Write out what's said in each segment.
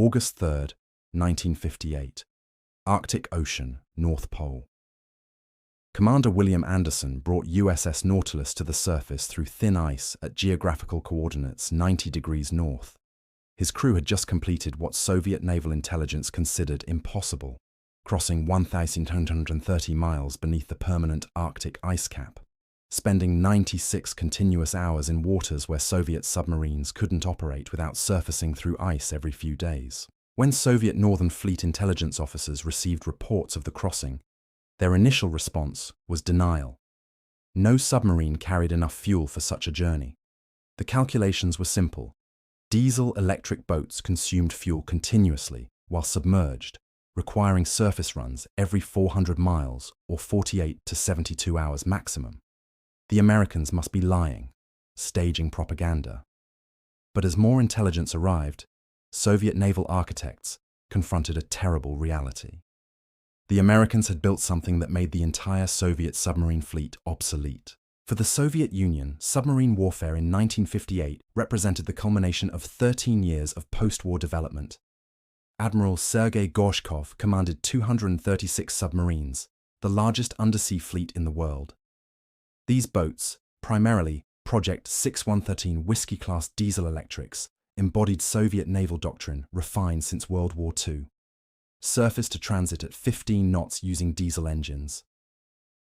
August 3, 1958. Arctic Ocean, North Pole. Commander William Anderson brought USS Nautilus to the surface through thin ice at geographical coordinates 90 degrees north. His crew had just completed what Soviet naval intelligence considered impossible, crossing 1,230 miles beneath the permanent Arctic ice cap, spending 96 continuous hours in waters where Soviet submarines couldn't operate without surfacing through ice every few days. When Soviet Northern Fleet intelligence officers received reports of the crossing, their initial response was denial. No submarine carried enough fuel for such a journey. The calculations were simple. Diesel-electric boats consumed fuel continuously while submerged, requiring surface runs every 400 miles or 48 to 72 hours maximum. The Americans must be lying, staging propaganda. But as more intelligence arrived, Soviet naval architects confronted a terrible reality. The Americans had built something that made the entire Soviet submarine fleet obsolete. For the Soviet Union, submarine warfare in 1958 represented the culmination of 13 years of post-war development. Admiral Sergei Gorshkov commanded 236 submarines, the largest undersea fleet in the world. These boats, primarily Project 6113 Whiskey-class diesel-electrics, embodied Soviet naval doctrine refined since World War II. Surface to transit at 15 knots using diesel engines.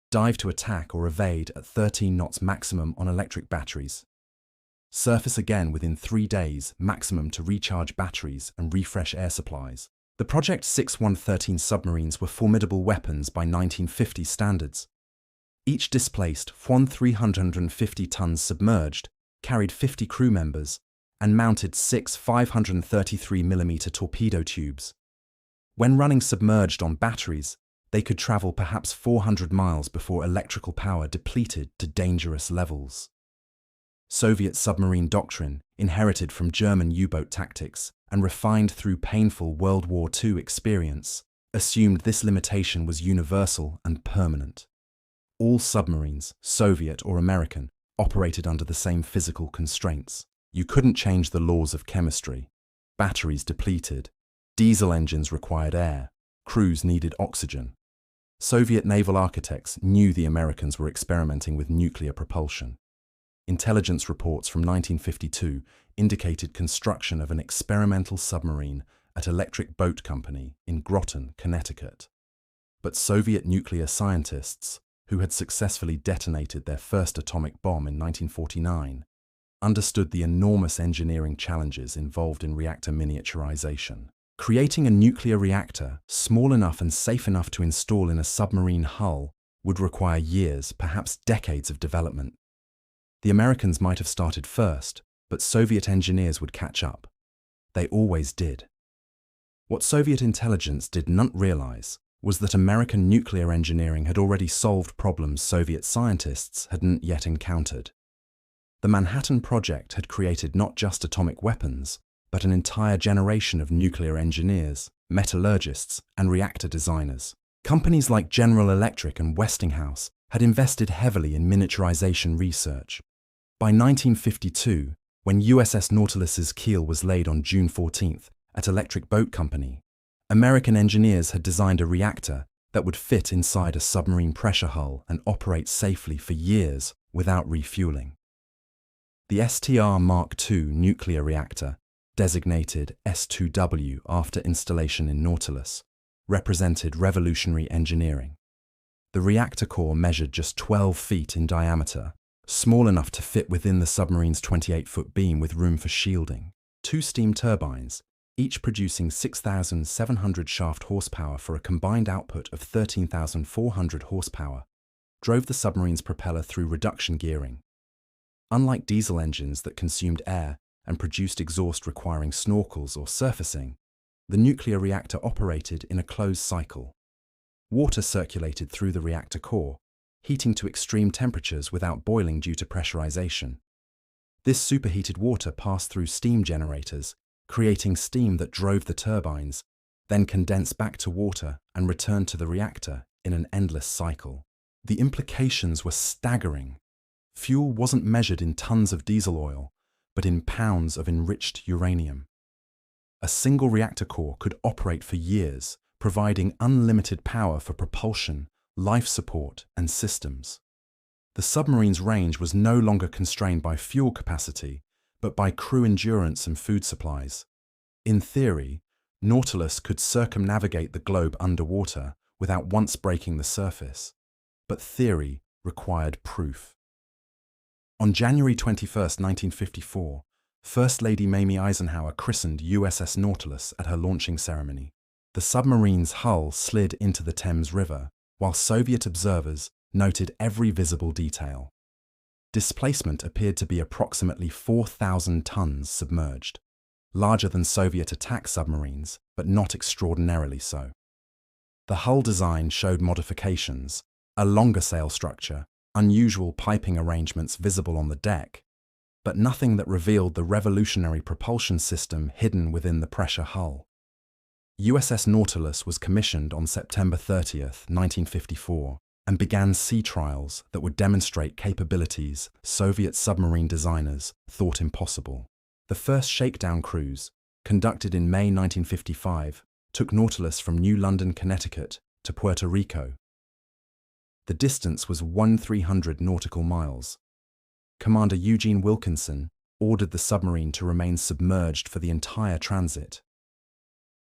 Dive to attack or evade at 13 knots maximum on electric batteries. Surface again within 3 days maximum to recharge batteries and refresh air supplies. The Project 6113 submarines were formidable weapons by 1950 standards. Each displaced 350 tons submerged, carried 50 crew members, and mounted 6 533mm torpedo tubes. When running submerged on batteries, they could travel perhaps 400 miles before electrical power depleted to dangerous levels. Soviet submarine doctrine, inherited from German U-boat tactics and refined through painful World War II experience, assumed this limitation was universal and permanent. All submarines, Soviet or American, operated under the same physical constraints. You couldn't change the laws of chemistry. Batteries depleted. Diesel engines required air. Crews needed oxygen. Soviet naval architects knew the Americans were experimenting with nuclear propulsion. Intelligence reports from 1952 indicated construction of an experimental submarine at Electric Boat Company in Groton, Connecticut. But Soviet nuclear scientists, who had successfully detonated their first atomic bomb in 1949, understood the enormous engineering challenges involved in reactor miniaturization. Creating a nuclear reactor small enough and safe enough to install in a submarine hull would require years, perhaps decades of development. The Americans might have started first, but Soviet engineers would catch up. They always did. What Soviet intelligence did not realize was that American nuclear engineering had already solved problems Soviet scientists hadn't yet encountered. The Manhattan Project had created not just atomic weapons, but an entire generation of nuclear engineers, metallurgists, and reactor designers. Companies like General Electric and Westinghouse had invested heavily in miniaturization research. By 1952, when USS Nautilus's keel was laid on June 14th at Electric Boat Company, American engineers had designed a reactor that would fit inside a submarine pressure hull and operate safely for years without refueling. The STR Mark II nuclear reactor, designated S2W after installation in Nautilus, represented revolutionary engineering. The reactor core measured just 12 feet in diameter, small enough to fit within the submarine's 28-foot beam with room for shielding. 2 steam turbines, each producing 6,700 shaft horsepower for a combined output of 13,400 horsepower, drove the submarine's propeller through reduction gearing. Unlike diesel engines that consumed air and produced exhaust requiring snorkels or surfacing, the nuclear reactor operated in a closed cycle. Water circulated through the reactor core, heating to extreme temperatures without boiling due to pressurization. This superheated water passed through steam generators, creating steam that drove the turbines, then condensed back to water and returned to the reactor in an endless cycle. The implications were staggering. Fuel wasn't measured in tons of diesel oil, but in pounds of enriched uranium. A single reactor core could operate for years, providing unlimited power for propulsion, life support, and systems. The submarine's range was no longer constrained by fuel capacity, but by crew endurance and food supplies. In theory, Nautilus could circumnavigate the globe underwater without once breaking the surface, but theory required proof. On January 21, 1954, First Lady Mamie Eisenhower christened USS Nautilus at her launching ceremony. The submarine's hull slid into the Thames River, while Soviet observers noted every visible detail. Displacement appeared to be approximately 4,000 tons submerged, larger than Soviet attack submarines, but not extraordinarily so. The hull design showed modifications, a longer sail structure, unusual piping arrangements visible on the deck, but nothing that revealed the revolutionary propulsion system hidden within the pressure hull. USS Nautilus was commissioned on September 30, 1954, and began sea trials that would demonstrate capabilities Soviet submarine designers thought impossible. The first shakedown cruise, conducted in May 1955, took Nautilus from New London, Connecticut, to Puerto Rico. The distance was 1,300 nautical miles. Commander Eugene Wilkinson ordered the submarine to remain submerged for the entire transit.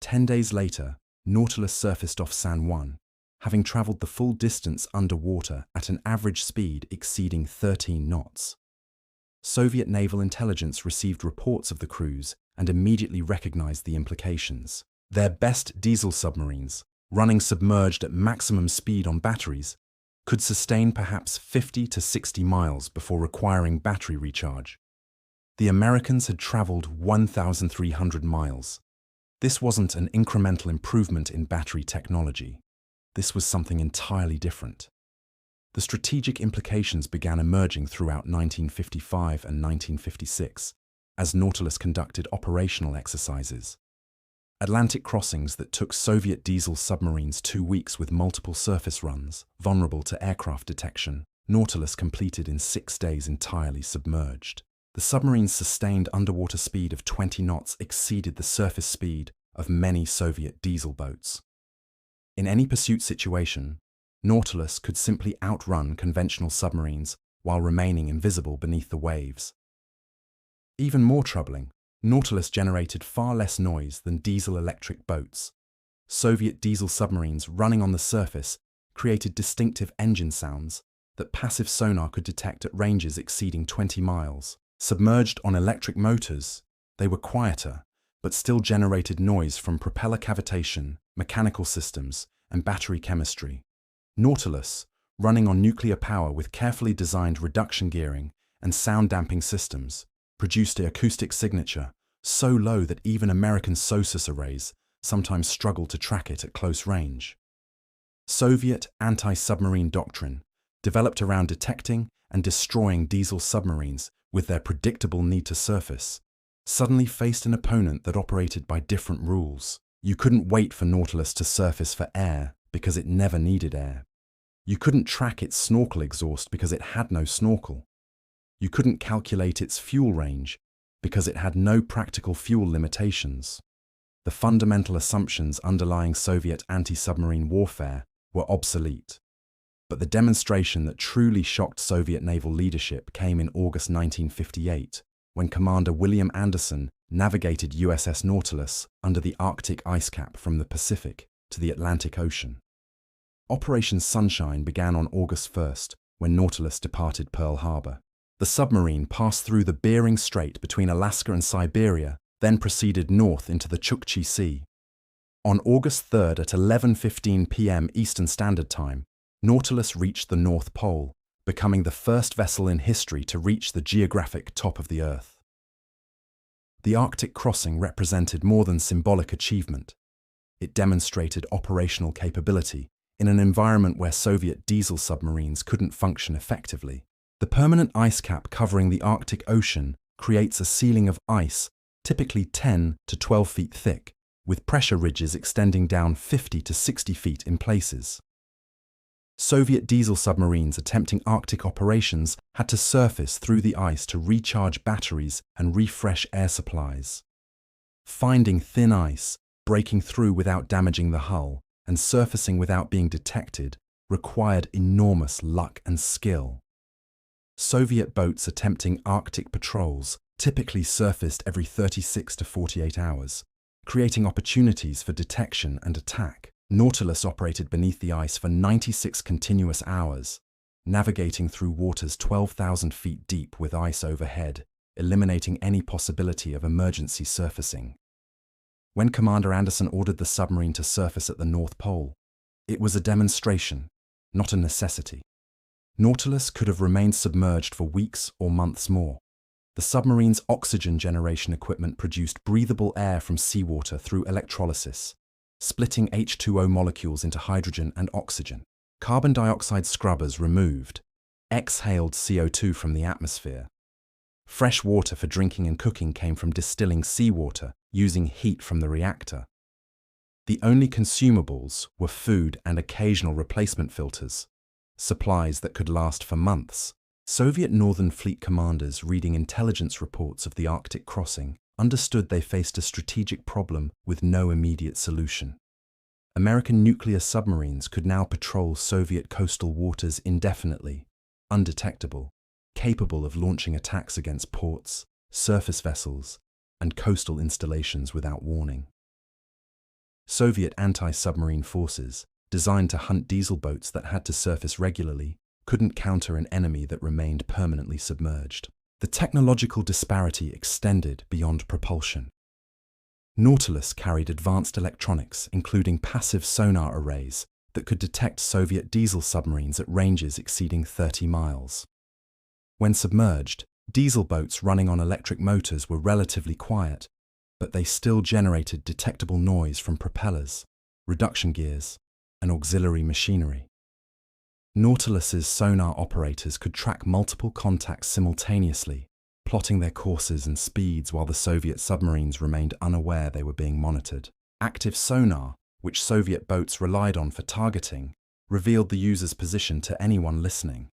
10 days later, Nautilus surfaced off San Juan, having traveled the full distance underwater at an average speed exceeding 13 knots. Soviet naval intelligence received reports of the cruise and immediately recognized the implications. Their best diesel submarines, running submerged at maximum speed on batteries, could sustain perhaps 50 to 60 miles before requiring battery recharge. The Americans had traveled 1,300 miles. This wasn't an incremental improvement in battery technology. This was something entirely different. The strategic implications began emerging throughout 1955 and 1956 as Nautilus conducted operational exercises. Atlantic crossings that took Soviet diesel submarines 2 weeks with multiple surface runs, vulnerable to aircraft detection, Nautilus completed in 6 days entirely submerged. The submarine's sustained underwater speed of 20 knots exceeded the surface speed of many Soviet diesel boats. In any pursuit situation, Nautilus could simply outrun conventional submarines while remaining invisible beneath the waves. Even more troubling, Nautilus generated far less noise than diesel-electric boats. Soviet diesel submarines running on the surface created distinctive engine sounds that passive sonar could detect at ranges exceeding 20 miles. Submerged on electric motors, they were quieter, but still generated noise from propeller cavitation, mechanical systems, and battery chemistry. Nautilus, running on nuclear power with carefully designed reduction gearing and sound-damping systems, produced an acoustic signature so low that even American SOSUS arrays sometimes struggled to track it at close range. Soviet anti-submarine doctrine, developed around detecting and destroying diesel submarines with their predictable need to surface, suddenly faced an opponent that operated by different rules. You couldn't wait for Nautilus to surface for air because it never needed air. You couldn't track its snorkel exhaust because it had no snorkel. You couldn't calculate its fuel range because it had no practical fuel limitations. The fundamental assumptions underlying Soviet anti-submarine warfare were obsolete. But the demonstration that truly shocked Soviet naval leadership came in August 1958, when Commander William Anderson navigated USS Nautilus under the Arctic ice cap from the Pacific to the Atlantic Ocean. Operation Sunshine began on August 1st, when Nautilus departed Pearl Harbor. The submarine passed through the Bering Strait between Alaska and Siberia, then proceeded north into the Chukchi Sea. On August 3rd at 11:15 p.m. Eastern Standard Time, Nautilus reached the North Pole, becoming the first vessel in history to reach the geographic top of the Earth. The Arctic crossing represented more than symbolic achievement. It demonstrated operational capability in an environment where Soviet diesel submarines couldn't function effectively. The permanent ice cap covering the Arctic Ocean creates a ceiling of ice typically 10 to 12 feet thick, with pressure ridges extending down 50 to 60 feet in places. Soviet diesel submarines attempting Arctic operations had to surface through the ice to recharge batteries and refresh air supplies. Finding thin ice, breaking through without damaging the hull, and surfacing without being detected required enormous luck and skill. Soviet boats attempting Arctic patrols typically surfaced every 36 to 48 hours, creating opportunities for detection and attack. Nautilus operated beneath the ice for 96 continuous hours, navigating through waters 12,000 feet deep with ice overhead, eliminating any possibility of emergency surfacing. When Commander Anderson ordered the submarine to surface at the North Pole, it was a demonstration, not a necessity. Nautilus could have remained submerged for weeks or months more. The submarine's oxygen generation equipment produced breathable air from seawater through electrolysis, splitting H2O molecules into hydrogen and oxygen. Carbon dioxide scrubbers removed, exhaled CO2 from the atmosphere. Fresh water for drinking and cooking came from distilling seawater using heat from the reactor. The only consumables were food and occasional replacement filters, supplies that could last for months. Soviet Northern Fleet commanders reading intelligence reports of the Arctic crossing understood they faced a strategic problem with no immediate solution. American nuclear submarines could now patrol Soviet coastal waters indefinitely, undetectable, capable of launching attacks against ports, surface vessels, and coastal installations without warning. Soviet anti-submarine forces, designed to hunt diesel boats that had to surface regularly, couldn't counter an enemy that remained permanently submerged. The technological disparity extended beyond propulsion. Nautilus carried advanced electronics, including passive sonar arrays that could detect Soviet diesel submarines at ranges exceeding 30 miles. When submerged, diesel boats running on electric motors were relatively quiet, but they still generated detectable noise from propellers, reduction gears, and auxiliary machinery. Nautilus's sonar operators could track multiple contacts simultaneously, plotting their courses and speeds while the Soviet submarines remained unaware they were being monitored. Active sonar, which Soviet boats relied on for targeting, revealed the user's position to anyone listening.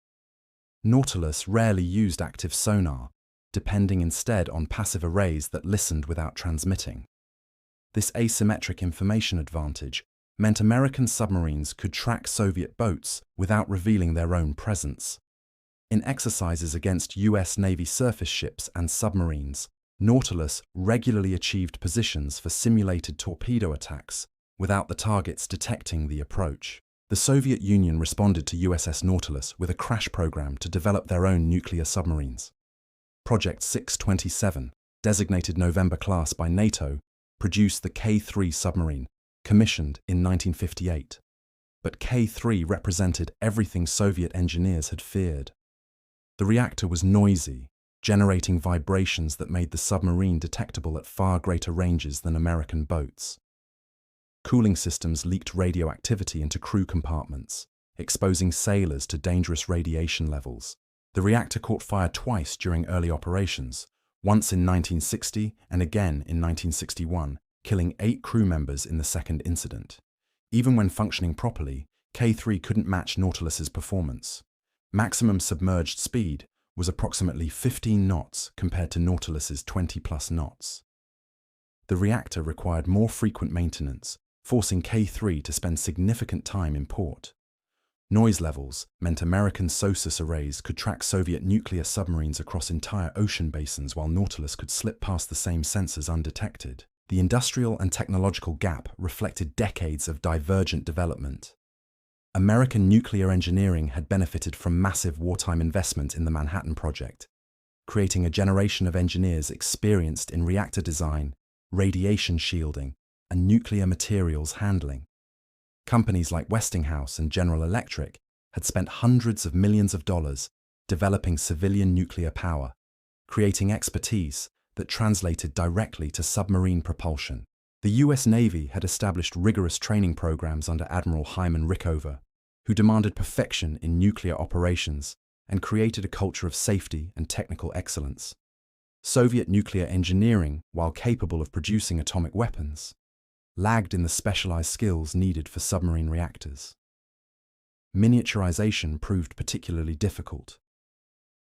Nautilus rarely used active sonar, depending instead on passive arrays that listened without transmitting. This asymmetric information advantage meant American submarines could track Soviet boats without revealing their own presence. In exercises against US Navy surface ships and submarines, Nautilus regularly achieved positions for simulated torpedo attacks without the targets detecting the approach. The Soviet Union responded to USS Nautilus with a crash program to develop their own nuclear submarines. Project 627, designated November class by NATO, produced the K-3 submarine, commissioned in 1958. But K-3 represented everything Soviet engineers had feared. The reactor was noisy, generating vibrations that made the submarine detectable at far greater ranges than American boats. Cooling systems leaked radioactivity into crew compartments, exposing sailors to dangerous radiation levels. The reactor caught fire twice during early operations, once in 1960 and again in 1961, killing 8 crew members in the second incident. Even when functioning properly, K-3 couldn't match Nautilus's performance. Maximum submerged speed was approximately 15 knots compared to Nautilus's 20+ knots. The reactor required more frequent maintenance, forcing K-3 to spend significant time in port. Noise levels meant American SOSUS arrays could track Soviet nuclear submarines across entire ocean basins while Nautilus could slip past the same sensors undetected. The industrial and technological gap reflected decades of divergent development. American nuclear engineering had benefited from massive wartime investment in the Manhattan Project, creating a generation of engineers experienced in reactor design, radiation shielding, and nuclear materials handling. Companies like Westinghouse and General Electric had spent hundreds of millions of dollars developing civilian nuclear power, creating expertise that translated directly to submarine propulsion. The US Navy had established rigorous training programs under Admiral Hyman Rickover, who demanded perfection in nuclear operations and created a culture of safety and technical excellence. Soviet nuclear engineering, while capable of producing atomic weapons, lagged in the specialized skills needed for submarine reactors. Miniaturization proved particularly difficult.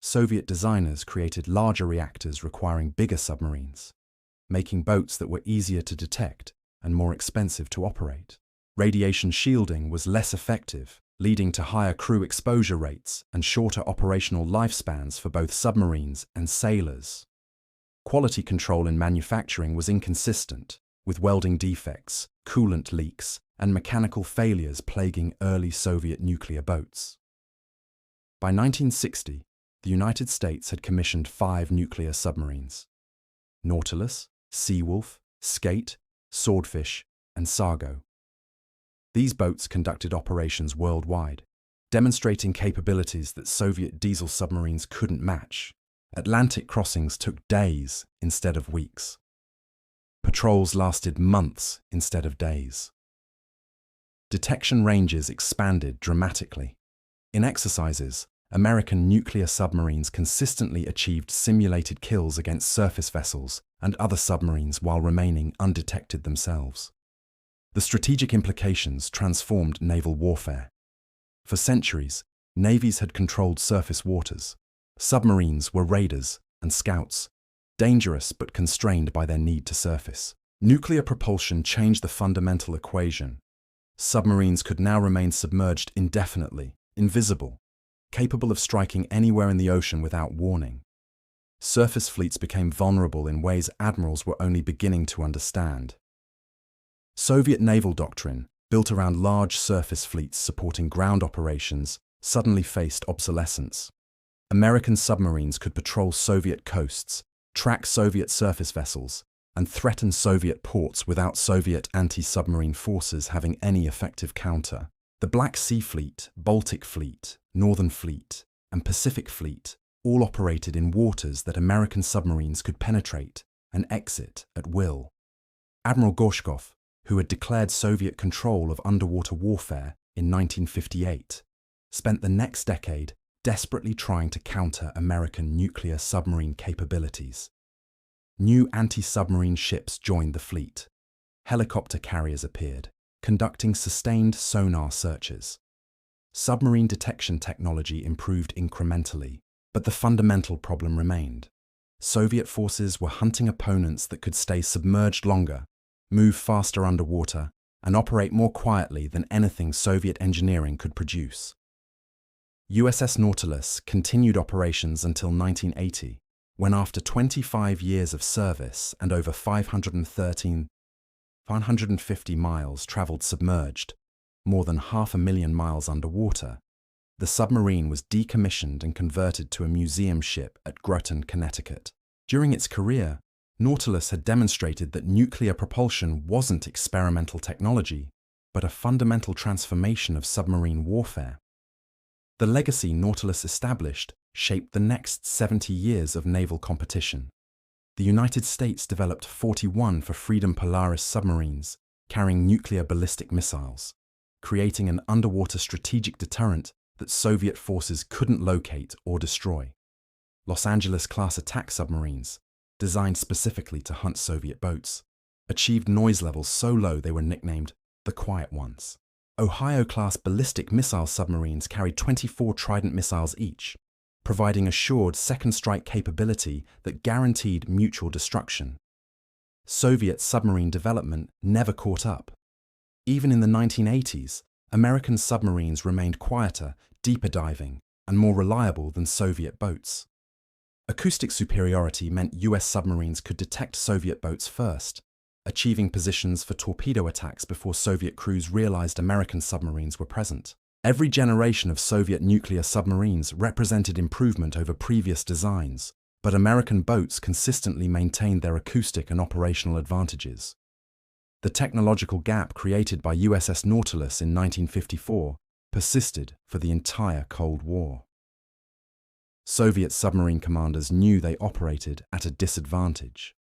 Soviet designers created larger reactors requiring bigger submarines. making boats that were easier to detect and more expensive to operate. Radiation shielding was less effective, leading to higher crew exposure rates and shorter operational lifespans for both submarines and sailors. Quality control in manufacturing was inconsistent, with welding defects, coolant leaks, and mechanical failures plaguing early Soviet nuclear boats. By 1960, the United States had commissioned 5 nuclear submarines: Nautilus, Seawolf, Skate, Swordfish, and Sargo. These boats conducted operations worldwide, demonstrating capabilities that Soviet diesel submarines couldn't match. Atlantic crossings took days instead of weeks. Patrols lasted months instead of days. Detection ranges expanded dramatically. In exercises, American nuclear submarines consistently achieved simulated kills against surface vessels and other submarines while remaining undetected themselves. The strategic implications transformed naval warfare. For centuries, navies had controlled surface waters. Submarines were raiders and scouts, dangerous but constrained by their need to surface. Nuclear propulsion changed the fundamental equation. Submarines could now remain submerged indefinitely, invisible, capable of striking anywhere in the ocean without warning. Surface fleets became vulnerable in ways admirals were only beginning to understand. Soviet naval doctrine, built around large surface fleets supporting ground operations, suddenly faced obsolescence. American submarines could patrol Soviet coasts, track Soviet surface vessels, and threaten Soviet ports without Soviet anti-submarine forces having any effective counter. The Black Sea Fleet, Baltic Fleet, Northern Fleet, and Pacific Fleet all operated in waters that American submarines could penetrate and exit at will. Admiral Gorshkov, who had declared Soviet control of underwater warfare in 1958, spent the next decade desperately trying to counter American nuclear submarine capabilities. New anti-submarine ships joined the fleet. Helicopter carriers appeared, conducting sustained sonar searches. Submarine detection technology improved incrementally, but the fundamental problem remained. Soviet forces were hunting opponents that could stay submerged longer, move faster underwater, and operate more quietly than anything Soviet engineering could produce. USS Nautilus continued operations until 1980, when after 25 years of service and over 550 miles traveled submerged, more than 500,000 miles underwater, the submarine was decommissioned and converted to a museum ship at Groton, Connecticut. During its career, Nautilus had demonstrated that nuclear propulsion wasn't experimental technology, but a fundamental transformation of submarine warfare. The legacy Nautilus established shaped the next 70 years of naval competition. The United States developed 41 for Freedom Polaris submarines carrying nuclear ballistic missiles, creating an underwater strategic deterrent that Soviet forces couldn't locate or destroy. Los Angeles-class attack submarines, designed specifically to hunt Soviet boats, achieved noise levels so low they were nicknamed the Quiet Ones. Ohio-class ballistic missile submarines carried 24 Trident missiles each, providing assured second strike capability that guaranteed mutual destruction. Soviet submarine development never caught up. Even in the 1980s, American submarines remained quieter, deeper diving, and more reliable than Soviet boats. Acoustic superiority meant US submarines could detect Soviet boats first, achieving positions for torpedo attacks before Soviet crews realized American submarines were present. Every generation of Soviet nuclear submarines represented improvement over previous designs, but American boats consistently maintained their acoustic and operational advantages. The technological gap created by USS Nautilus in 1954 persisted for the entire Cold War. Soviet submarine commanders knew they operated at a disadvantage.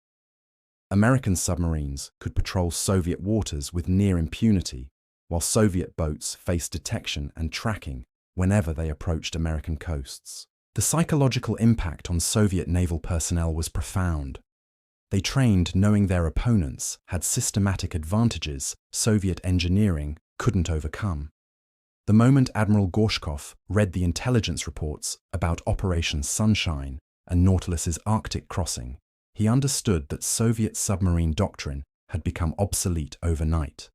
American submarines could patrol Soviet waters with near impunity, while Soviet boats faced detection and tracking whenever they approached American coasts. The psychological impact on Soviet naval personnel was profound. They trained knowing their opponents had systematic advantages Soviet engineering couldn't overcome. The moment Admiral Gorshkov read the intelligence reports about Operation Sunshine and Nautilus's Arctic crossing, He understood that Soviet submarine doctrine had become obsolete overnight.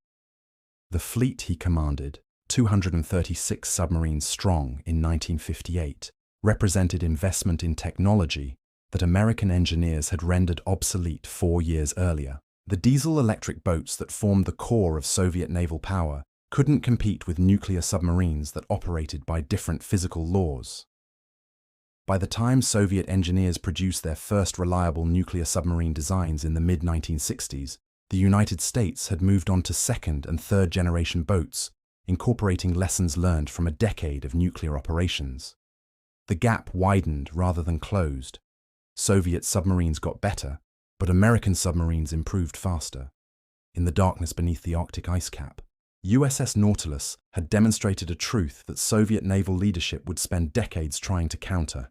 The fleet he commanded, 236 submarines strong in 1958, represented investment in technology that American engineers had rendered obsolete 4 years earlier. The diesel-electric boats that formed the core of Soviet naval power couldn't compete with nuclear submarines that operated by different physical laws. By the time Soviet engineers produced their first reliable nuclear submarine designs in the mid-1960s, the United States had moved on to second- and third-generation boats, incorporating lessons learned from a decade of nuclear operations. The gap widened rather than closed. Soviet submarines got better, but American submarines improved faster. In the darkness beneath the Arctic ice cap, USS Nautilus had demonstrated a truth that Soviet naval leadership would spend decades trying to counter.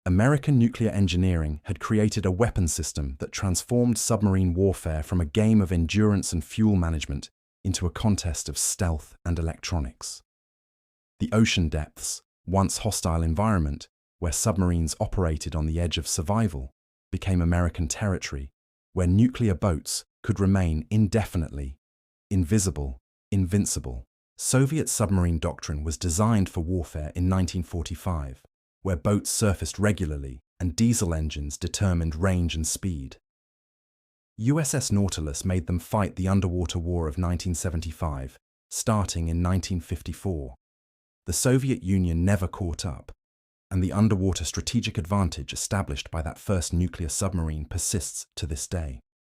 American nuclear engineering had created a weapon system that transformed submarine warfare from a game of endurance and fuel management into a contest of stealth and electronics. The ocean depths, once hostile environment, where submarines operated on the edge of survival, became American territory, where nuclear boats could remain indefinitely, invisible, invincible. Soviet submarine doctrine was designed for warfare in 1945, where boats surfaced regularly and diesel engines determined range and speed. USS Nautilus made them fight the underwater war of 1975, starting in 1954. The Soviet Union never caught up, and the underwater strategic advantage established by that first nuclear submarine persists to this day.